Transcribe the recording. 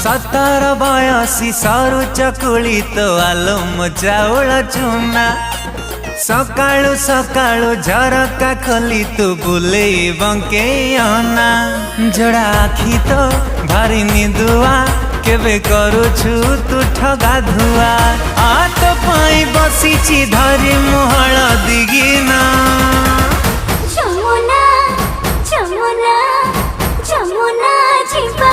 17 बयसी सरू चकुली तो आलम चाउल चुना सकाळु सकाळु झरका खोली तू बुले बंकेयना जोड़ा आखी तो भारी निदुआ केबे करुछु तू ठगा धुआ आ तो पाई बसीची धरी मुहल दिगिना जमुना जमुना जमुना जीवा